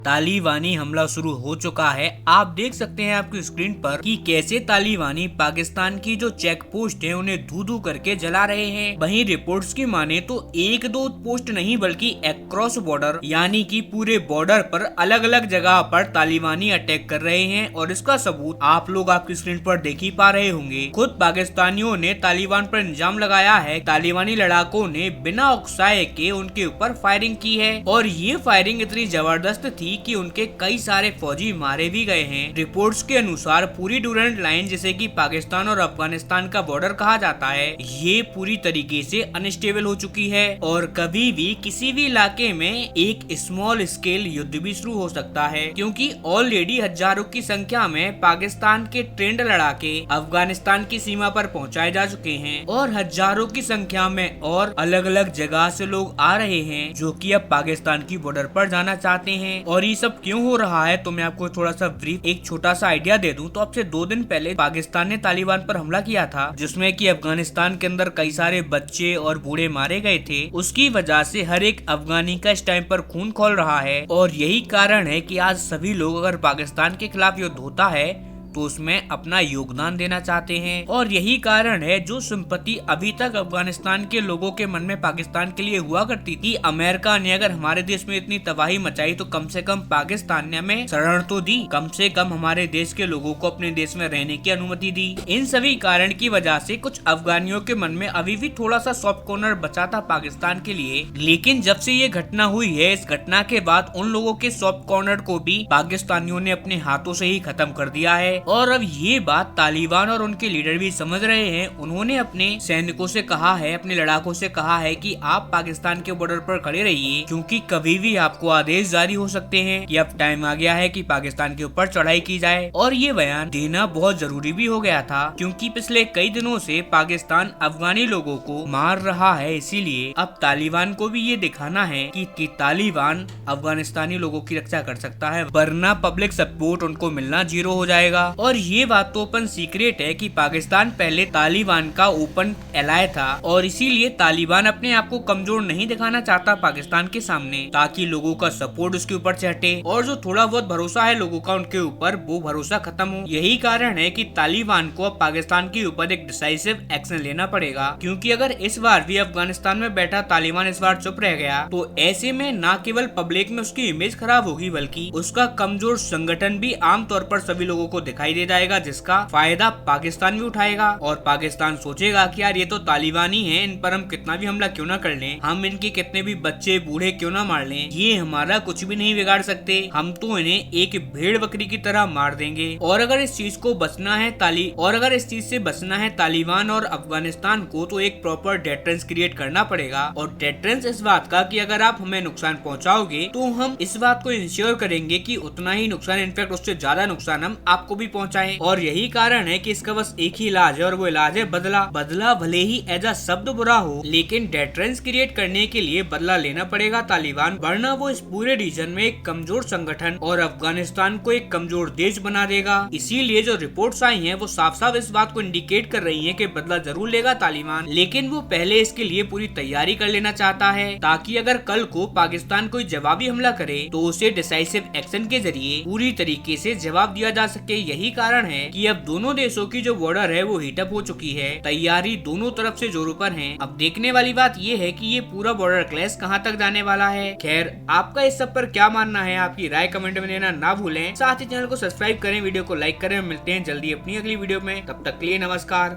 तालिबानी हमला शुरू हो चुका है। आप देख सकते हैं आपकी स्क्रीन पर कि कैसे तालिबानी पाकिस्तान की जो चेक पोस्ट है उन्हें धू धू करके जला रहे हैं। वहीं रिपोर्ट्स की माने तो एक दो पोस्ट नहीं बल्कि अक्रॉस बॉर्डर यानी कि पूरे बॉर्डर पर अलग अलग जगह पर तालिबानी अटैक कर रहे हैं और इसका सबूत आप लोग आपकी स्क्रीन पर देख ही पा रहे होंगे। खुद पाकिस्तानियों ने तालिबान पर इल्जाम लगाया है। तालिबानी लड़ाकों ने बिना उकसाए के उनके ऊपर फायरिंग की है और ये फायरिंग इतनी जबरदस्त थी कि उनके कई सारे फौजी मारे भी गए हैं। रिपोर्ट्स के अनुसार पूरी डूरंट लाइन जिसे कि पाकिस्तान और अफगानिस्तान का बॉर्डर कहा जाता है ये पूरी तरीके से अनस्टेबल हो चुकी है और कभी भी किसी भी इलाके में एक स्मॉल स्केल युद्ध भी शुरू हो सकता है, क्योंकि ऑलरेडी हजारों की संख्या में पाकिस्तान के ट्रेंड लड़ाके अफगानिस्तान की सीमा पर पहुंचाए जा चुके हैं और हजारों की संख्या में और अलग अलग जगह से लोग आ रहे हैं जो कि अब पाकिस्तान की बॉर्डर पर जाना चाहते हैं। और ये सब क्यों हो रहा है तो मैं आपको थोड़ा सा ब्रीफ एक छोटा सा आइडिया दे दूं तो अब से 2 दिन पहले पाकिस्तान ने तालिबान पर हमला किया था जिसमें कि अफगानिस्तान के अंदर कई सारे बच्चे और बूढ़े मारे गए थे। उसकी वजह से हर एक अफगानी का इस टाइम पर खून खौल रहा है और यही कारण है कि आज सभी लोग अगर पाकिस्तान के खिलाफ युद्ध होता है तो उसमें अपना योगदान देना चाहते हैं और यही कारण है जो सिंपैथी अभी तक अफगानिस्तान के लोगों के मन में पाकिस्तान के लिए हुआ करती थी। अमेरिका ने अगर हमारे देश में इतनी तबाही मचाई तो कम से कम पाकिस्तान ने हमें शरण तो दी, कम से कम हमारे देश के लोगों को अपने देश में रहने की अनुमति दी। इन सभी कारण की वजह से कुछ अफगानियों के मन में अभी भी थोड़ा सा सॉफ्ट कॉर्नर बचा था पाकिस्तान के लिए, लेकिन जब से ये घटना हुई है इस घटना के बाद उन लोगों के सॉफ्ट कॉर्नर को भी पाकिस्तानियों ने अपने हाथों से ही खत्म कर दिया है। और अब ये बात तालिबान और उनके लीडर भी समझ रहे हैं। उन्होंने अपने सैनिकों से कहा है, अपने लड़ाकों से कहा है कि आप पाकिस्तान के बॉर्डर पर खड़े रहिए क्योंकि कभी भी आपको आदेश जारी हो सकते हैं कि अब टाइम आ गया है कि पाकिस्तान के ऊपर चढ़ाई की जाए। और ये बयान देना बहुत जरूरी भी हो गया था क्योंकि पिछले कई दिनों से पाकिस्तान अफगानी लोगों को मार रहा है, इसीलिए अब तालिबान को भी ये दिखाना है कि तालिबान अफगानिस्तानी लोगों की रक्षा कर सकता है, वरना पब्लिक सपोर्ट उनको मिलना 0 हो जाएगा। और ये बात तो ओपन सीक्रेट है कि पाकिस्तान पहले तालिबान का ओपन एलाय था और इसीलिए तालिबान अपने आप को कमजोर नहीं दिखाना चाहता पाकिस्तान के सामने ताकि लोगों का सपोर्ट उसके ऊपर से हटे और जो थोड़ा बहुत भरोसा है लोगों का उनके ऊपर वो भरोसा खत्म हो। यही कारण है कि तालिबान को अब पाकिस्तान के ऊपर एक डिसाइसिव एक्शन लेना पड़ेगा, क्योंकि अगर इस बार भी अफगानिस्तान में बैठा तालिबान इस बार चुप रह गया तो ऐसे में न केवल पब्लिक में उसकी इमेज खराब होगी बल्कि उसका कमजोर संगठन भी आमतौर पर सभी लोगों को दिखाई दे जाएगा, जिसका फायदा पाकिस्तान भी उठाएगा। और पाकिस्तान सोचेगा कि यार ये तो तालिबानी हैं, इन पर हम कितना भी हमला क्यों ना कर लें, हम इनके कितने भी बच्चे बूढ़े क्यों ना मार लें, ये हमारा कुछ भी नहीं बिगाड़ सकते, हम तो इन्हें एक भेड़ बकरी की तरह मार देंगे। और अगर इस चीज से बचना है तालिबान और अफगानिस्तान को तो एक प्रॉपर डेटरेंस क्रिएट करना पड़ेगा। और डेटरेंस इस बात का कि अगर आप हमें नुकसान पहुंचाओगे तो हम इस बात को इंश्योर करेंगे कि उतना ही नुकसान, इनफैक्ट उससे ज्यादा नुकसान हम आपको भी पहुंचाएं। और यही कारण है कि इसका बस एक ही इलाज है और वो इलाज है बदला। बदला भले ही एज अ शब्द बुरा हो, लेकिन डेटरेंस क्रिएट करने के लिए बदला लेना पड़ेगा तालिबान, वरना वो इस पूरे रीजन में एक कमजोर संगठन और अफगानिस्तान को एक कमजोर देश बना देगा। इसीलिए जो रिपोर्ट्स आई हैं वो साफ साफ इस बात को इंडिकेट कर रही हैं कि बदला जरूर लेगा तालिबान, लेकिन वो पहले इसके लिए पूरी तैयारी कर लेना चाहता है ताकि अगर कल को पाकिस्तान कोई जवाबी हमला करे तो उसे डिसाइसिव एक्शन के जरिए पूरी तरीके से जवाब दिया जा सके। यही कारण है कि अब दोनों देशों की जो बॉर्डर है वो हीटअप हो चुकी है, तैयारी दोनों तरफ से जोरों पर है। अब देखने वाली बात ये है कि ये पूरा बॉर्डर क्लैश कहाँ तक जाने वाला है। खैर, आपका इस सब पर क्या मानना है, आपकी राय कमेंट में देना ना भूलें। साथ ही चैनल को सब्सक्राइब करें, वीडियो को लाइक करें। मिलते हैं जल्दी अपनी अगली वीडियो में, तब तक के लिए नमस्कार।